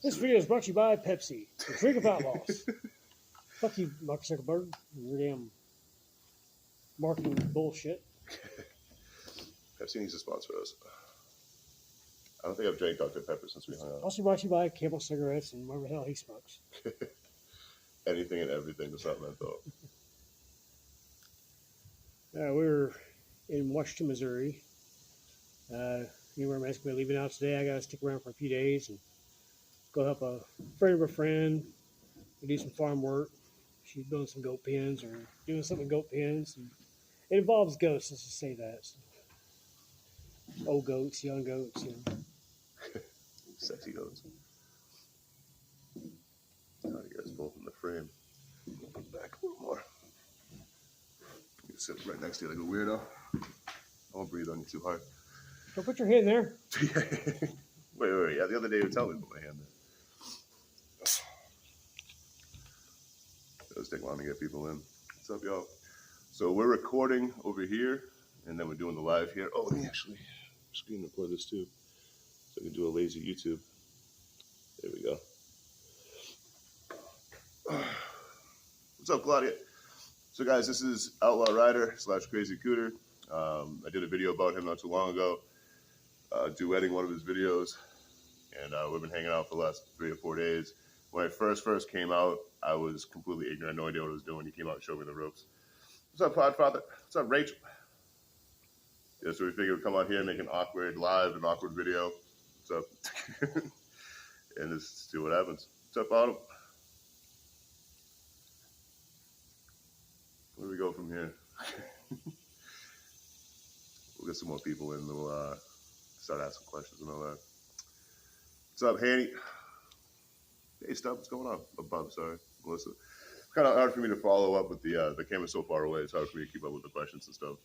This video is brought to you by Pepsi, the drink of outlaws. Fuck you, Marcus Zuckerberg. Your damn marketing bullshit. Pepsi needs to sponsor us. I don't think I've drank Dr. Pepper since we hung out. Also brought to you by Camel cigarettes and whatever the hell he smokes. Anything and everything that's not menthol. We're in Washington, Missouri. Anywhere I'm asking me leaving out today. I got to stick around for a few days and go help a friend of a friend. We do some farm work. She's building some goat pens or doing something with goat pens. And it involves goats, let's just say that. So, old goats, young goats, you know. Sexy goats. Now you guys both in the frame. Back a little more. You sit right next to you like a weirdo. I won't breathe on you too hard. Don't put your hand there. wait. Yeah, the other day you were telling me to put my hand there. It does take long to get people in. What's up, y'all? So we're recording over here, and then we're doing the live here. Oh, let me actually screen record this too, so I can do a lazy YouTube. There we go. What's up, Claudia? So, guys, this is Outlaw Rider / Crazy Cooter. I did a video about him not too long ago, duetting one of his videos, and we've been hanging out for the last 3 or 4 days. When I first came out, I was completely ignorant, no idea what I was doing. He came out and showed me the ropes. What's up, Podfather? What's up, Rachel? Yeah, so we figured we'd come out here and make an awkward live and awkward video. What's up? And just see what happens. What's up, Autumn? Where do we go from here? We'll get some more people in. We'll start asking questions and all that. What's up, Hanny? Hey, Stubb, what's going on? Bob, sorry, Melissa. It's kind of hard for me to follow up with the camera so far away. It's hard for me to keep up with the questions and stuff.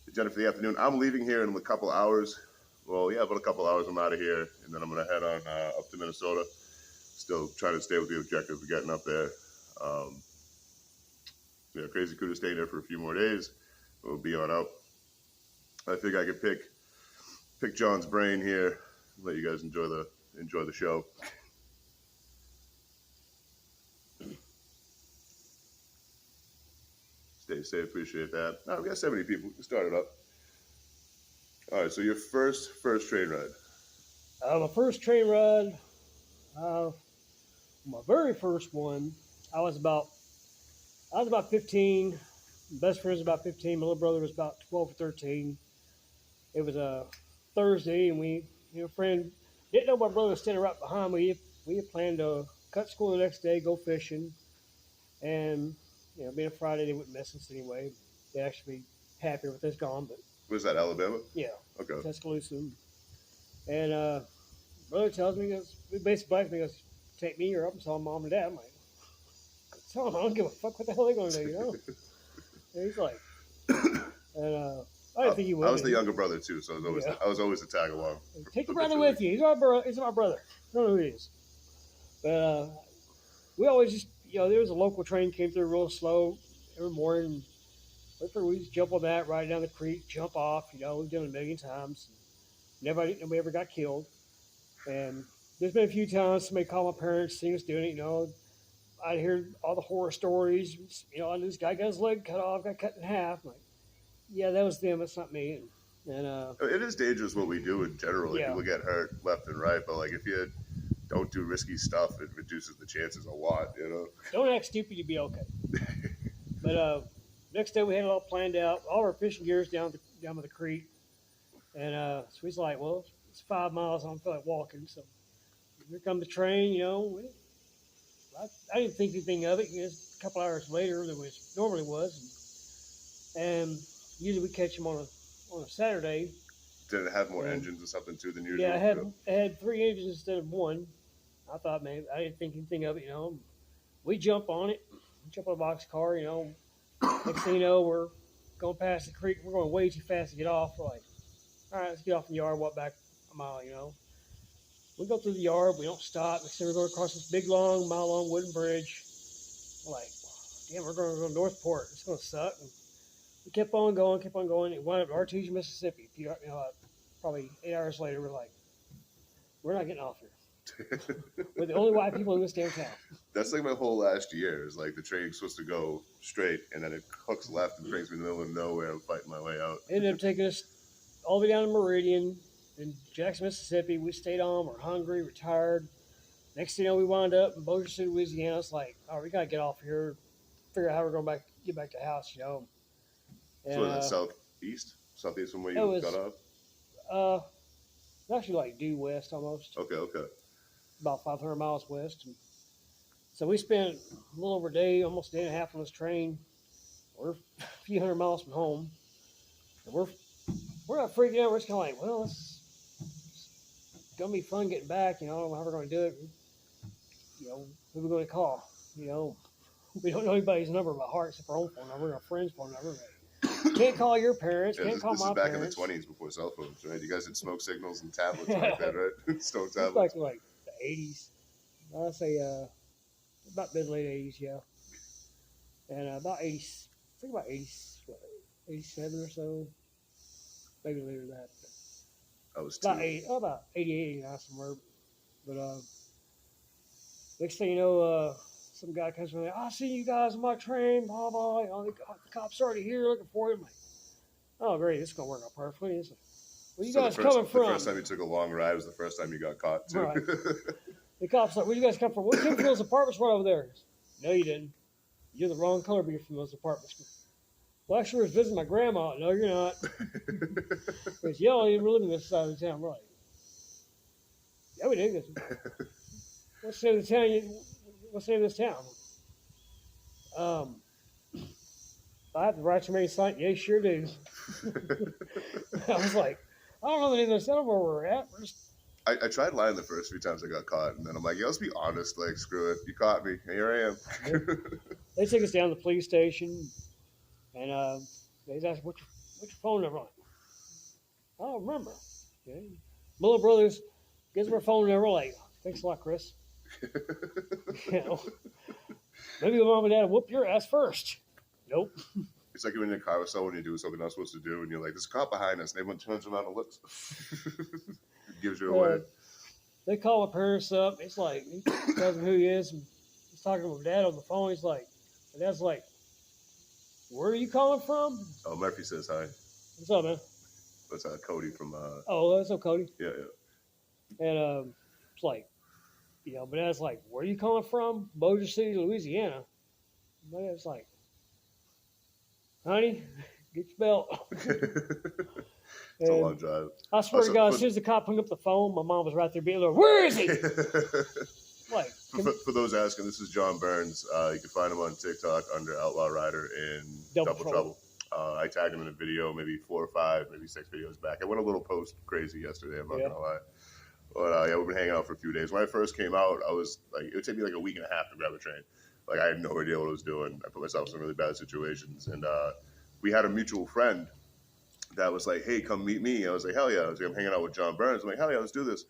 Agenda for the afternoon. I'm leaving here in a couple hours. Well, yeah, about a couple hours I'm out of here, and then I'm going to head on up to Minnesota. Still trying to stay with the objective of getting up there. Yeah, Crazy Cooter staying there for a few more days. We'll be on out. I think I could pick John's brain here. Let you guys enjoy the show. Stay safe. Appreciate that. All right, we got 70 people. We can start it up. All right, so your first train ride. My first train ride, my very first one, I was about 15. My best friend was about 15. My little brother was about 12 or 13. It was a Thursday, and we, friend didn't know my brother was standing right behind me. We had planned to cut school the next day, go fishing, and being a Friday, they wouldn't mess us anyway. They'd actually be happier with us gone, but. Was that Alabama? Yeah. Okay. Tuscaloosa. And brother tells me, he goes, basically black me, goes, take me or up and tell mom and dad. I'm like, tell them I don't give a fuck what the hell they're going to do, And he's like, and I didn't think he would. I was the younger brother too, so I was always the tag along. Take your brother with you. He's my brother. I don't know who he is. But we always just, there was a local train came through real slow every morning. We just jump on that, ride down the creek, jump off. We've done it a million times. Nobody ever got killed. And there's been a few times somebody called my parents, seen us doing it. I'd hear all the horror stories. This guy got his leg cut off, got cut in half. I'm like, yeah, that was them. It's not me. And it is dangerous what we do in general. Yeah. People get hurt left and right, but if you don't do risky stuff, it reduces the chances a lot. Don't act stupid, you'll be okay. But next day we had it all planned out. All our fishing gear's down by the creek, and so he's like, "Well, it's 5 miles. I don't feel like walking." So here come the train. I didn't think anything of it. A couple hours later, there normally was, and usually we catch them on a Saturday. Did it have more engines or something too than usual? Yeah, it had 3 engines instead of 1. I thought, man, I didn't think anything of it. We jump on it, jump on a box car. Next thing you know, we're going past the creek. We're going way too fast to get off. We're like, all right, let's get off in the yard, walk back a mile, We go through the yard. We don't stop. We're going across this big, mile-long wooden bridge. We're like, damn, we're going to go to Northport. It's going to suck. And we kept on going. It wound up in Artesia, Mississippi. Probably 8 hours later, we're like, we're not getting off here. We're the only white people in this damn town. That's like my whole last year. Is like the train's supposed to go straight, and then it hooks left and brings me in the middle of nowhere. I'm fighting my way out. Ended up taking us all the way down to Meridian in Jackson, Mississippi. We stayed on. We're hungry. We're tired. Next thing you know, we wound up in Bossier City, Louisiana. It's like, oh, we gotta get off here. Figure out how we're going to get back to the house. And, So that's southeast from where you got off. Actually like due west almost. Okay. About 500 miles west. And so we spent a little over a day, almost a day and a half on this train. We're a few hundred miles from home. And we're not freaking out. We're just kind of like, well, it's going to be fun getting back. I don't know how we're going to do it. Who are we going to call? We don't know anybody's number by heart except our own phone number, our friend's phone number. Can't call your parents. Can't call my parents. This is back in the 20s before cell phones, right? You guys had smoke signals and tablets like that, right? Stone tablets. It's back in like the 80s. I'd say about mid-late 80s, yeah. And about 80, I think about 80, 87 or so. Maybe later than that. I was about 88, 89 somewhere. But next thing you know, some guy comes from there. I see you guys on my train, blah, blah. The cops already here looking for you. I'm like, oh, great. This is going to work out perfectly. It's like, where you guys coming from? The first time you took a long ride was the first time you got caught, too. Right. The cops like, where you guys come from? We came from those apartments right over there. No, you didn't. You're the wrong color being from those apartments. Well, I sure was visiting my grandma. No, you're not. Because y'all even live in this side of the town. We're like, yeah, we do. What's the name of the town? What's the name of this town? I have the right to remain silent. Yeah, you sure do. I was like, I don't know the name of this town where we're at. I tried lying the first few times I got caught, and then I'm like, yeah, let's be honest. Like, screw it. You caught me. Here I am. They took us down to the police station, and they asked, what's your phone number? I don't remember. Okay. My little brother's gives me her phone number. Like, thanks a lot, Chris. Maybe your mom and dad whoop your ass first. Nope. It's like you're in your car with someone, you do something not supposed to do, and you're like, there's a cop behind us, and everyone turns around and looks. It gives you away. They call my parents up. It's like, he tells them who he is. And he's talking to my dad on the phone. He's like, my dad's like, where are you calling from? Oh, Murphy says hi. What's up, man? That's Cody from... Oh, that's up, Cody. Yeah. And it's like, my dad's like, where are you calling from? Bossier City, Louisiana. My dad's like, honey, get your belt. It's a long drive. I swear to God, as soon as the cop hung up the phone, my mom was right there being like, where is he? Like, for those asking, this is John Burns. You can find him on TikTok under Outlaw Rider in Double Trouble. I tagged him in a video maybe 4 or 5, maybe 6 videos back. I went a little post crazy yesterday, I'm not going to lie. But we've been hanging out for a few days. When I first came out, I was like, it would take me like a week and a half to grab a train. Like, I had no idea what I was doing. I put myself in some really bad situations. And we had a mutual friend that was like, hey, come meet me. I was like, hell yeah. I was like, I'm hanging out with John Burns. I'm like, hell yeah, let's do this.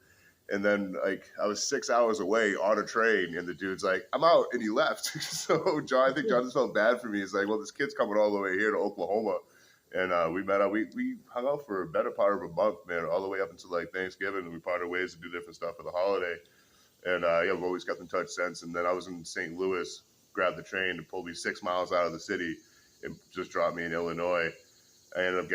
And then, like, I was 6 hours away on a train, and the dude's like, I'm out, and he left. So I think John just felt bad for me. He's like, well, this kid's coming all the way here to Oklahoma. And we met up. We hung out for a better part of a month, man, all the way up until, like, Thanksgiving, and we parted ways to do different stuff for the holiday. And, we've always kept in touch since. And then I was in St. Louis, grabbed the train, and pulled me 6 miles out of the city and just dropped me in Illinois. I ended up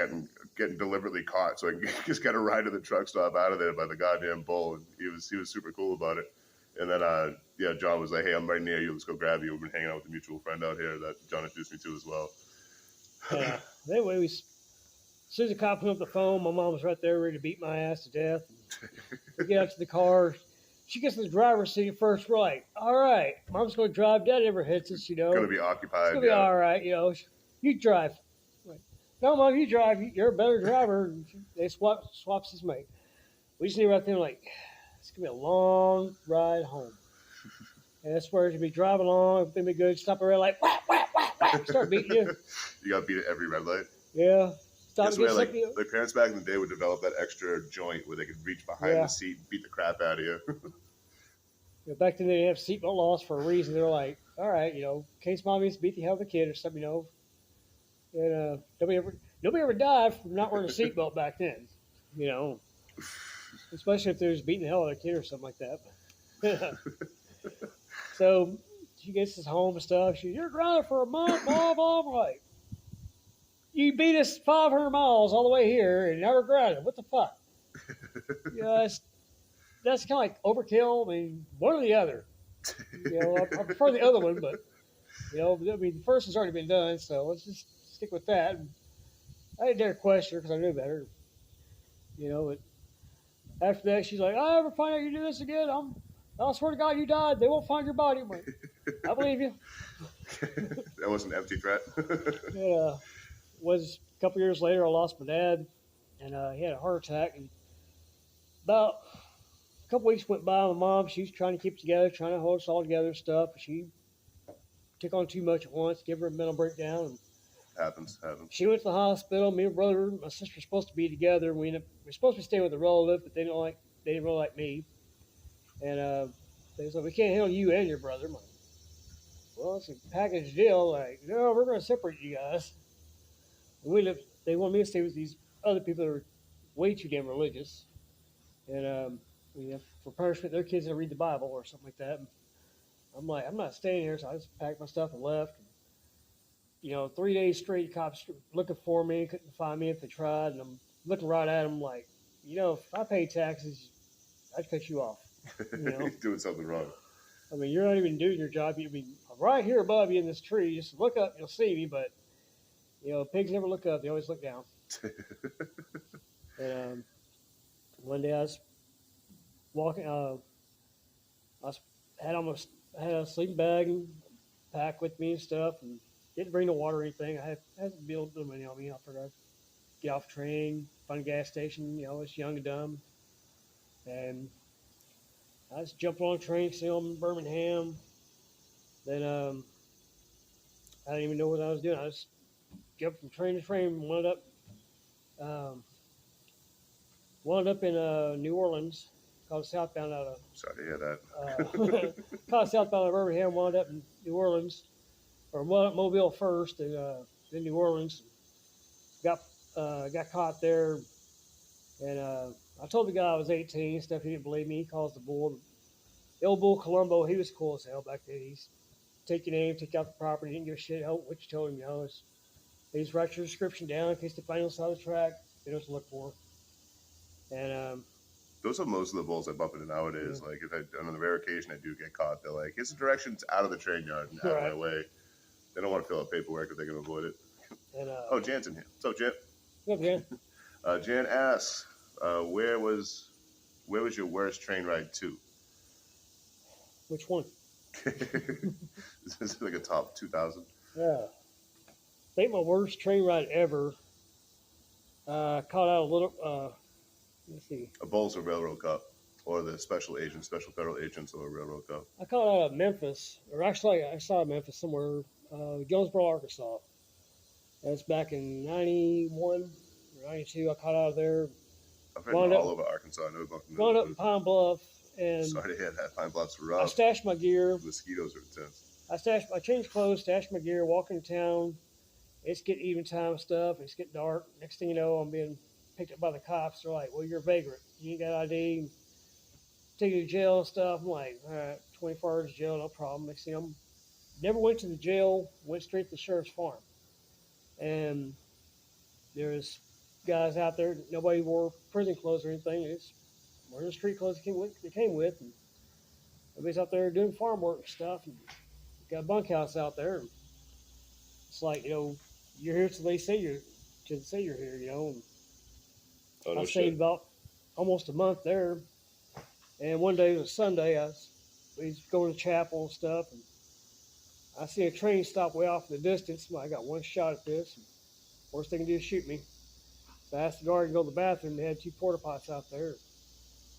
getting deliberately caught, so I just got a ride to the truck stop out of there by the goddamn bull. And he was super cool about it. And then John was like, "Hey, I'm right near you. Let's go grab you." We've been hanging out with a mutual friend out here that John introduced me to as well. Yeah. Anyway, as soon as the cop hung up the phone, my mom was right there ready to beat my ass to death. We get out to the car. She gets in the driver's seat first. We're like, all right, mom's going to drive. Dad never hits us, Going to be occupied. It's going to be all right, You drive. No, Mom, you drive. You're a better driver. They swaps his mate. We just knew right there, like, it's going to be a long ride home. And that's where you'll be driving along. Everything be good. Stop around like, whack, whack, whack, whack. Start beating you. You got beat at every red light. Yeah. Stop That's why, like, their parents back in the day would develop that extra joint where they could reach behind the seat and beat the crap out of you. Back then, they didn't have seatbelt laws for a reason. They're like, all right, in case mom needs to beat the hell out of the kid or something, And nobody ever died from not wearing a seatbelt back then, Especially if they was beating the hell out of a kid or something like that. So she gets us home and stuff. You're grounded for a month, blah, blah. I'm like, you beat us 500 miles all the way here and never grounded. What the fuck? That's kind of like overkill. I mean, one or the other. I prefer the other one, but, the first has already been done, so let's just stick with that. And I didn't dare question her because I knew better. But after that, she's like, I ever find out you do this again, I swear to God, you died. They won't find your body. I'm like, I believe you. That was an empty threat. Was a couple years later, I lost my dad, and he had a heart attack. And about a couple weeks went by. My mom, she was trying to keep it together, trying to hold us all together and stuff. She took on too much at once, gave her a mental breakdown. And happens. she went to the hospital. Me and brother, my sister were supposed to be together. We were supposed to be staying with a relative, but they didn't really like me. And they said, we can't handle you and your brother. I'm like, well, it's a package deal. Like, no, we're going to separate you guys. And they want me to stay with these other people that are way too damn religious. And for punishment, their kids didn't read the Bible or something like that. And I'm like, I'm not staying here, so I just packed my stuff and left. 3 days straight, cops looking for me, couldn't find me if they tried. And I'm looking right at them like, if I pay taxes, I'd cut you off. You're doing something wrong. I mean, you're not even doing your job. I'm right here above you in this tree. Just look up, you'll see me. But, pigs never look up. They always look down. And one day I was walking, had a sleeping bag and pack with me and stuff, and didn't bring no water or anything. I had to build a little money on me. I figured I'd get off the train, find a gas station. I was young and dumb. And I just jumped on a train, still in Birmingham. Then I didn't even know what I was doing. I just jumped from train to train, wound up in New Orleans, called southbound out of. Sorry to hear that. Caught southbound out of Birmingham, wound up in New Orleans, or wound up Mobile first, and then New Orleans. Got caught there, and I told the guy I was 18 and stuff. He didn't believe me. He calls the bull. The old bull Columbo, he was cool as hell back then. He's take your name, take out the property, didn't give a shit what you told him. He just write your description down in case they find you on the side of the track. They know what to look for. And those are most of the bulls I bump into nowadays. Yeah. Like on the rare occasion I do get caught, they're like, here's the directions out of the train yard and out of my way. They don't want to fill out paperwork if they can avoid it. And, Jan's in here. What's up, Jan? What's up, Jan? Jan asks, where was your worst train ride to? Which one? This is like a top 2,000. Yeah. I think my worst train ride ever. Caught out a little. Let's see. A bull's a railroad cup, or the special federal agents of a railroad cup. I caught out of Memphis, or actually I saw Memphis somewhere, Jonesboro, Arkansas. That's back in 91 or 92. I caught out of there. I've been all over Arkansas. I know about wound up in Pine Bluff. And sorry to hear that. Pine Bluff's rough. I stashed my gear. Mosquitoes are intense. I changed clothes, stashed my gear, walking to town. It's getting even time and stuff. It's getting dark. Next thing you know, I'm being picked up by the cops. They're like, well, you're a vagrant. You ain't got ID. Take you to jail and stuff. I'm like, all right, 24 hours of jail, no problem. Next thing I'm never went to the jail, went straight to the sheriff's farm. And there's guys out there, nobody wore prison clothes or anything. It's wearing the street clothes they came with. And everybody's out there doing farm work and stuff. And got a bunkhouse out there. And it's like, you're here till they say you're here, And I stayed about almost a month there. And one day, it was Sunday, we was going to chapel and stuff. And I see a train stop way off in the distance. I got one shot at this. And worst they can do is shoot me. So I asked the guard to go to the bathroom. They had 2 porta pots out there.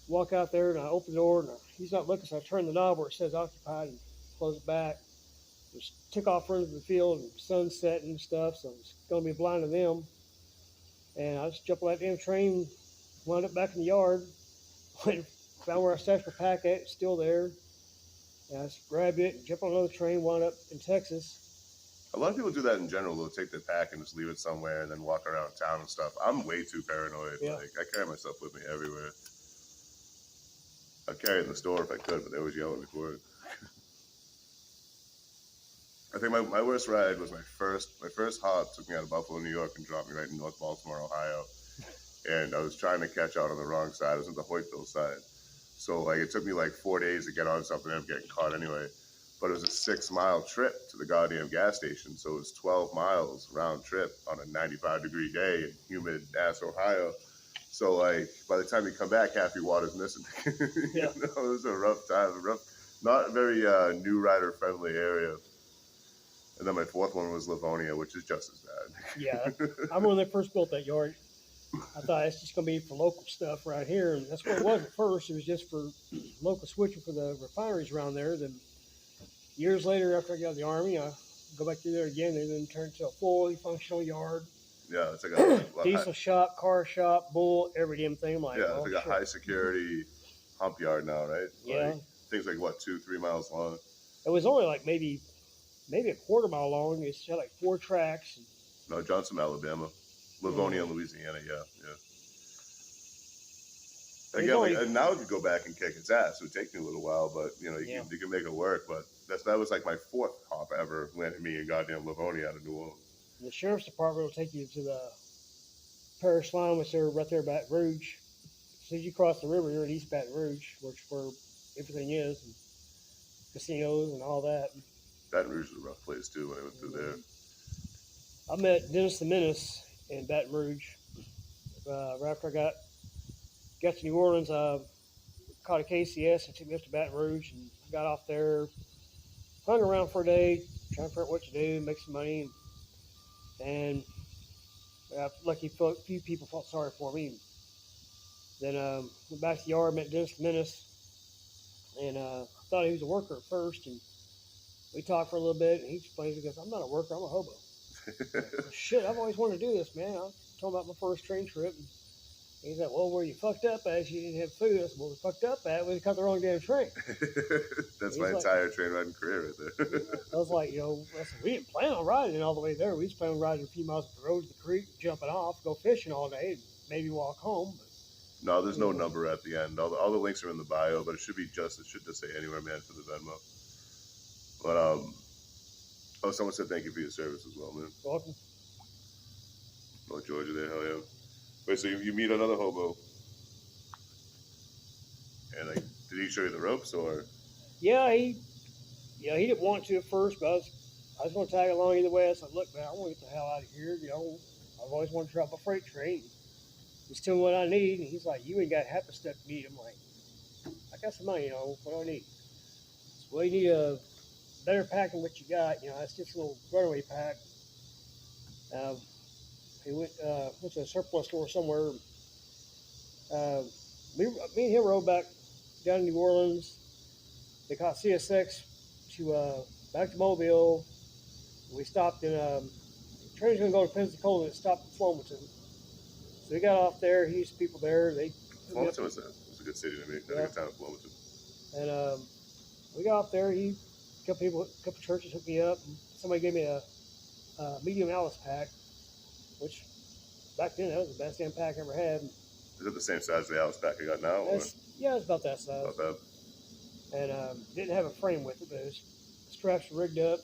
Walk out there, and I open the door, and he's not looking, so I turn the knob where it says occupied and close it back. Just took off running to the field, and sun setting and stuff, so it's going to be blind to them. And I just jumped on that damn train, wound up back in the yard, found where I stashed my pack at, it's still there. And I just grabbed it, jumped on another train, wound up in Texas. A lot of people do that in general. They'll take their pack and just leave it somewhere and then walk around town and stuff. I'm way too paranoid. Yeah. Like, I carry myself with me everywhere. I'd carry it in the store if I could, but they always yell at me for it. I think my worst ride was my first hop took me out of Buffalo, New York, and dropped me right in North Baltimore, Ohio. And I was trying to catch out on the wrong side. I was on the Hoytville side. So like it took me like 4 days to get on something and I'm getting caught anyway. But it was a 6-mile trip to the goddamn gas station. So it was 12 miles round trip on a 95-degree day in humid ass Ohio. So like by the time you come back, half your water's missing. Yeah. You know, it was a rough time, not very new rider friendly area. And then my fourth one was Livonia, which is just as bad. Yeah, I remember when they first built that yard. I thought it's just going to be for local stuff right here, and that's what it was at first. It was just for local switching for the refineries around there. Then years later, after I got out of the Army, I go back through there again, and then turned into a fully functional yard. Yeah, it's like a Diesel shop, car shop, bull, every damn thing. I'm like, yeah, it's like a high security hump yard now, right? Yeah. Like, things like what, 2-3 miles long? It was only like maybe a quarter mile long. It's had like 4 tracks. No, Johnson, Alabama. Livonia, Louisiana, yeah. Again, like, now if you go back and kick its ass, it would take me a little while, but you know, you can make it work. But that was like my 4th hop ever landed me in goddamn Livonia out of New Orleans. The sheriff's department will take you to the parish line, which they're right there at Baton Rouge. As soon as you cross the river, you're in East Baton Rouge, where everything is, and casinos and all that. Baton Rouge is a rough place too when I went through there. I met Dennis the Menace in Baton Rouge. Right after I got to New Orleans, I caught a KCS and took me up to Baton Rouge, and I got off there, hung around for a day, trying to figure out what to do, make some money, and lucky a few people felt sorry for me. Then went back to the yard, met Dennis the Menace, and I thought he was a worker at first, and we talked for a little bit, and he explained, he goes, "I'm not a worker, I'm a hobo." Shit, I've always wanted to do this, man. I told him about my first train trip, and he's like, "Well, where you fucked up at, you didn't have food." I said, "Well, we fucked up at, we caught the wrong damn train." That's my entire train riding career right there. I was like, we didn't plan on riding it all the way there. We just planned on riding a few miles up the road to the creek, jumping off, go fishing all day, and maybe walk home. But, no, there's no number at the end. All the links are in the bio, but it should just say Anywhere Man for the Venmo. But someone said thank you for your service as well, man. Welcome. North Georgia there, hell yeah. Wait, so you meet another hobo, and like, did he show you the ropes or? Yeah, he didn't want to at first, but I was going to tag along either way. I said, "Look, man, I want to get the hell out of here. I've always wanted to drop a freight train. Just tell me what I need." And he's like, "You ain't got half the stuff you need." I'm like, "I got some money, what do I need?" Well, you need a better pack than what you got. It's just a little runaway pack. He went to a surplus store somewhere. Me and him rode back down to New Orleans. They caught CSX to back to Mobile. We stopped in. The train was going to go to Pensacola, and it stopped in Flomaton. So we got off there. He used people there. Flomaton was a good city to me. I had a good time in Flomaton. And we got off there. A couple churches hooked me up. And somebody gave me a medium Alice pack, which back then that was the best damn pack I ever had. Is it the same size as the Alice pack I got now? Yeah, it's about that size. About that. And didn't have a frame with it, but the straps were rigged up.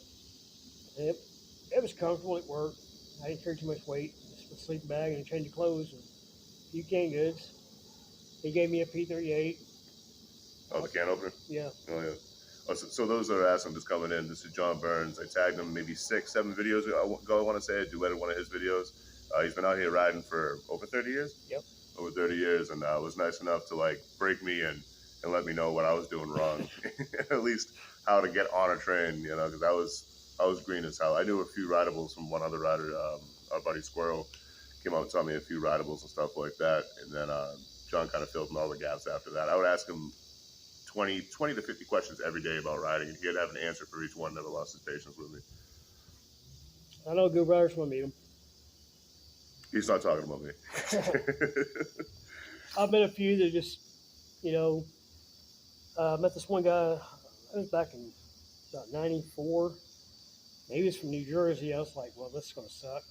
And it was comfortable. It worked. I didn't carry too much weight. Just a sleeping bag and a change of clothes and a few canned goods. He gave me a P38. Oh, the can opener? Yeah. Oh, yeah. Oh, so those that are asking, just coming in, this is John Burns. I tagged him maybe 6-7 videos ago, I want to say. I duetted one of his videos. He's been out here riding for over 30 years? Yep. Over 30 years, and was nice enough to, like, break me and let me know what I was doing wrong. At least how to get on a train, because I was green as hell. I knew a few rideables from one other rider, our buddy Squirrel, came out and taught me a few rideables and stuff like that. And then John kind of filled in all the gaps after that. I would ask him 20 to 50 questions every day about riding, and he'd have an answer for each one. Never lost his patience with me. I know good riders when I meet him. He's not talking about me. I've met a few that just, met this one guy. I was back in about 94. He was from New Jersey. I was like, well, this is going to suck.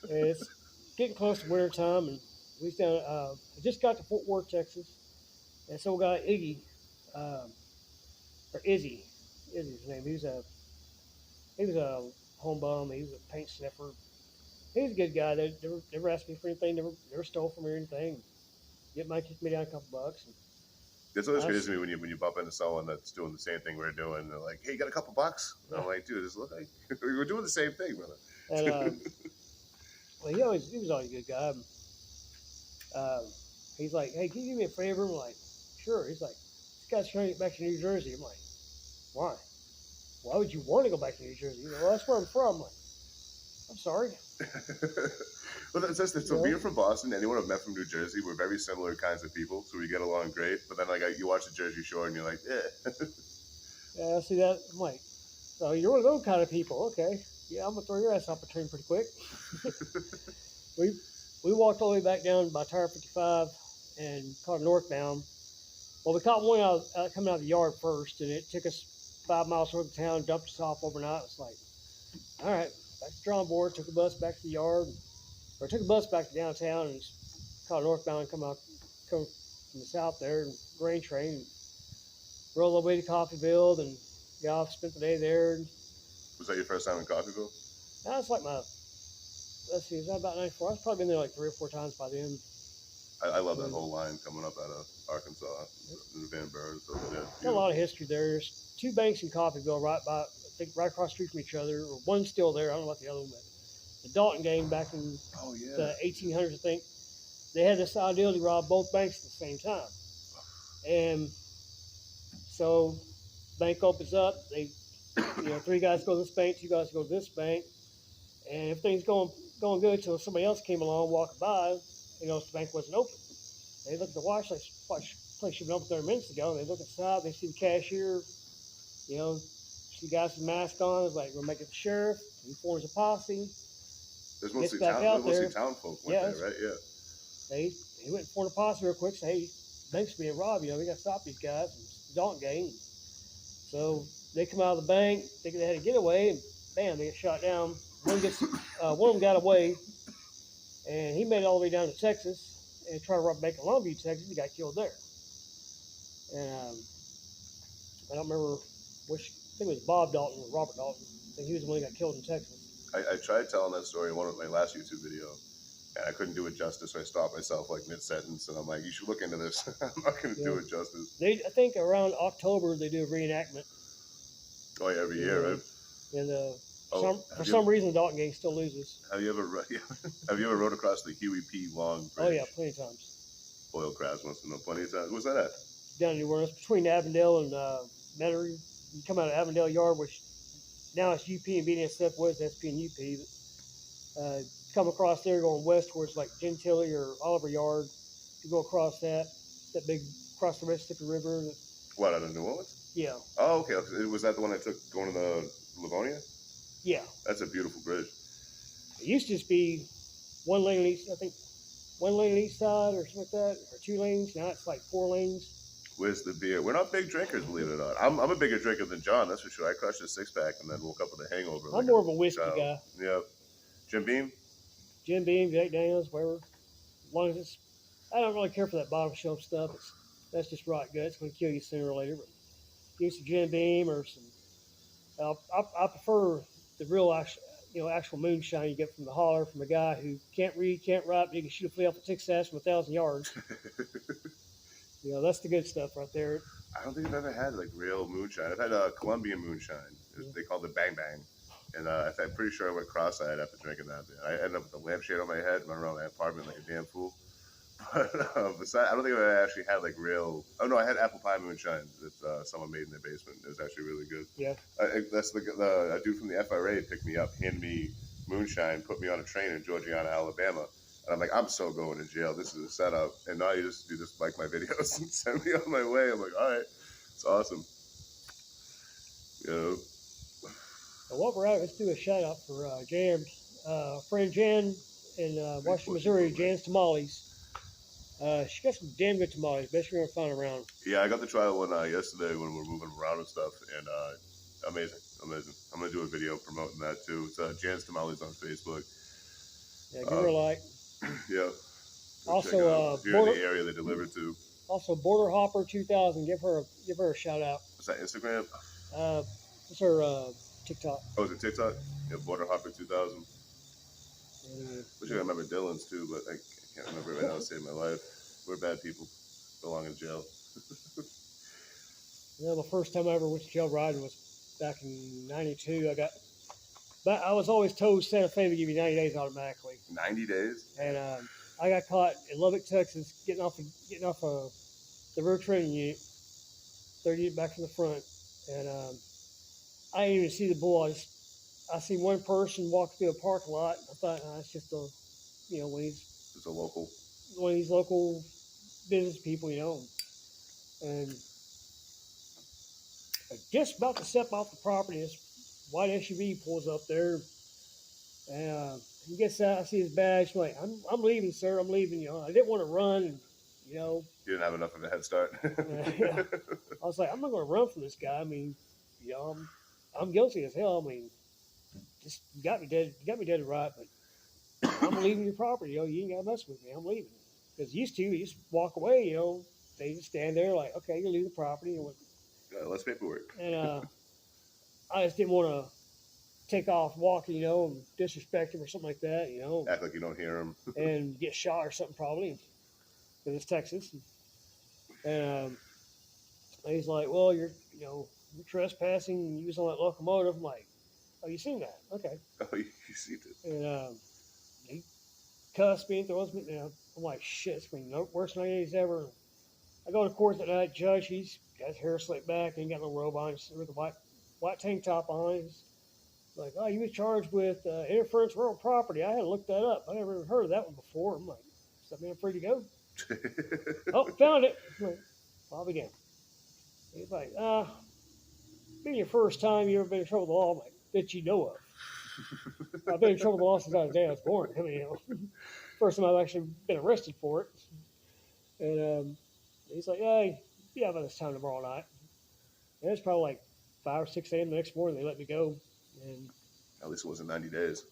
And it's getting close to winter time, and we down. I just got to Fort Worth, Texas. And so we got Iggy, um, or Izzy's his name. He was a home bum. He was a paint sniffer. He was a good guy. They never asked me for anything. Never stole from me or anything. Yet might kick me down a couple bucks. It's always I crazy was, to me when you bump into someone that's doing the same thing we're doing. They're like, "Hey, you got a couple bucks?" And I'm like, "Dude, this look like we're doing the same thing, and brother." well, he was always a good guy. Um, he's like, hey, can you do me a favor? I'm like, sure. He's like, this guy's trying to get back to New Jersey. I'm like, why? Why would you want to go back to New Jersey? He's like, well, that's where I'm from. I'm like, I'm sorry. Well, that's You so know? being from Boston, anyone I've met from New Jersey, we're very similar kinds of people, so we get along great. But then, like, you watch the Jersey Shore, and you're like, "Yeah." Yeah, I see that. I'm like, so you're one of those kind of people. Okay. Yeah, I'm going to throw your ass off the train pretty quick. we we walked all the way back down by Tire 55 and caught a northbound. Well, we caught one coming out of the yard first, and it took us 5 miles north of town, dumped us off overnight. It's like, all right, back to the drawing board, took the bus back to the yard, or took the bus back to downtown and caught a northbound come from the south there, and grain train, and rolled all the way to Coffeyville, and got off, spent the day there. And Was that your first time in Coffeyville? now it's like let's see, is that about 94? I've probably been there like 3 or 4 times by then. I love that whole line coming up out of Arkansas, in Van Buren, so yeah. Got a lot of history there. There's two banks in Coffeyville I think right across the street from each other. Or one's still there. I don't know about the other one, but the Dalton gang back in the 1800s, I think, they had this idea to rob both banks at the same time. And so bank opens up. They, three guys go to this bank, two guys go to this bank, and everything's going good until somebody else came along, walking by, the bank wasn't open. They look at the watch, like, place should have been open 30 minutes ago. And they look at the side, they see the cashier, see the guys with masks on. It's like, we're making the sheriff. He forms a posse. There's mostly town folk went there, right? Yeah. He went and formed a posse real quick. Say, hey, bank's being robbed. We got to stop these guys. And it's the Dalton gang. So they come out of the bank, thinking they had a getaway, and bam, they get shot down. One of them got away, and he made it all the way down to Texas and tried to rob a bank in Longview, Texas. He got killed there. And I don't remember which. I think it was Bob Dalton or Robert Dalton. I think he was the one who got killed in Texas. I tried telling that story in one of my last YouTube video, and I couldn't do it justice, so I stopped myself like mid-sentence, and I'm like, you should look into this. I'm not going to do it justice. I think around October they do a reenactment. Oh, yeah, every year, right? And for some reason, the Dalton gang still loses. Have you ever rode across the Huey P. Long Bridge? Oh, yeah, plenty of times. Oil crabs wants to know plenty of times. What's that at? Down in New Orleans, between Avondale and Metairie. You come out of Avondale Yard, which now it's UP and BNSF was SP and UP. But, come across there going west towards like Gentilly or Oliver Yard. You go across that big, across the Mississippi River. What, out of New Orleans? Yeah. Oh, okay. Was that the one I took going to the Livonia? Yeah. That's a beautiful bridge. It used to just be one lane east side or something like that, or 2 lanes. Now it's like 4 lanes. Where's the beer? We're not big drinkers, believe it or not. I'm a bigger drinker than John, that's for sure. I crushed a 6-pack and then woke up with a hangover. I'm more of a whiskey guy. Yeah. Jim Beam, Jack Daniels, whatever. As long as I don't really care for that bottom shelf stuff. That's just rot gut. It's going to kill you sooner or later. But use some Jim Beam or some. I prefer the real actual moonshine you get from the holler from a guy who can't read, can't write, but he can shoot a flea off a Texas ass from 1,000 yards. That's the good stuff right there. I don't think I've ever had like real moonshine. I've had Colombian moonshine. They called it Bang Bang. And I'm pretty sure I went cross-eyed after drinking that. I ended up with a lampshade on my head, running around my apartment like a damn fool. But besides, I don't think I actually had like real. Oh no, I had apple pie moonshine that someone made in their basement. It was actually really good. Yeah. That's the dude from the FRA picked me up, handed me moonshine, put me on a train in Georgiana, Alabama. And I'm like, I'm so going to jail. This is a setup. And now you just like my videos and send me on my way. I'm like, all right, it's awesome. So while we're at, let's do a shout out for Jan's friend Jan in Washington, Missouri. Jan's Tamales. She got some damn good tamales. Best you're gonna find around. Yeah, I got to try one yesterday when we were moving around and stuff, and amazing. I'm gonna do a video promoting that too. It's Jan's Tamales on Facebook. Yeah, give her a like. Yeah. Also, if you're in the area they deliver to. Also, Border Hopper 2000. Give her a shout out. What's that, Instagram? It's her TikTok. Oh, is it TikTok? Yeah, Border Hopper 2000. Anyway, Wish I remember Dylan's too, but I can't remember right now. It saved my life. We're bad people. Belong in jail. yeah, the first time I ever went to jail riding was back in '92. But I was always told Santa Fe would give you 90 days automatically. 90 days? And I got caught in Lubbock, Texas, getting off the road training unit, 30 back in the front, and I didn't even see the bull. I seen one person walk through a parking lot. I thought, it's just one of these local business people, and just about to step off the property, this white SUV pulls up there, and he gets out. I see his badge. I'm like, I'm leaving, sir. I'm leaving. I didn't want to run. You didn't have enough of a head start. Yeah. I was like, I'm not going to run from this guy. I mean, I'm guilty as hell. I mean, just you got me dead to right. But I'm leaving your property. You ain't got to mess with me. I'm leaving. Because you just walk away. They just stand there like, okay, you're leaving the property. Less paperwork. And I just didn't want to take off walking, and disrespect him or something like that, Act like you don't hear him. and get shot or something probably, because it's Texas. And he's like, well, you're trespassing, using that locomotive. I'm like, oh, you seen that? Okay. Oh, you see it. And he cussed me and throws me. I'm like, shit, it's been the worst 90 days ever. I go to court that night. Judge, he's got his hair slicked back, ain't got no robe on, with a white tank top on. He's like, oh, you was charged with interference with real property. I had to look that up. I never heard of that one before. I'm like, does that mean I'm free to go? Oh, found it. I'm like, I'll begin. He's like, being your first time you ever been in trouble with the law, I'm like, that you know of. I've been in trouble with the law since I was born. I mean, first time I've actually been arrested for it. And he's like, yeah, by this time tomorrow night. And it's probably like 5 or 6 a.m. the next morning. They let me go. And at least it wasn't 90 days.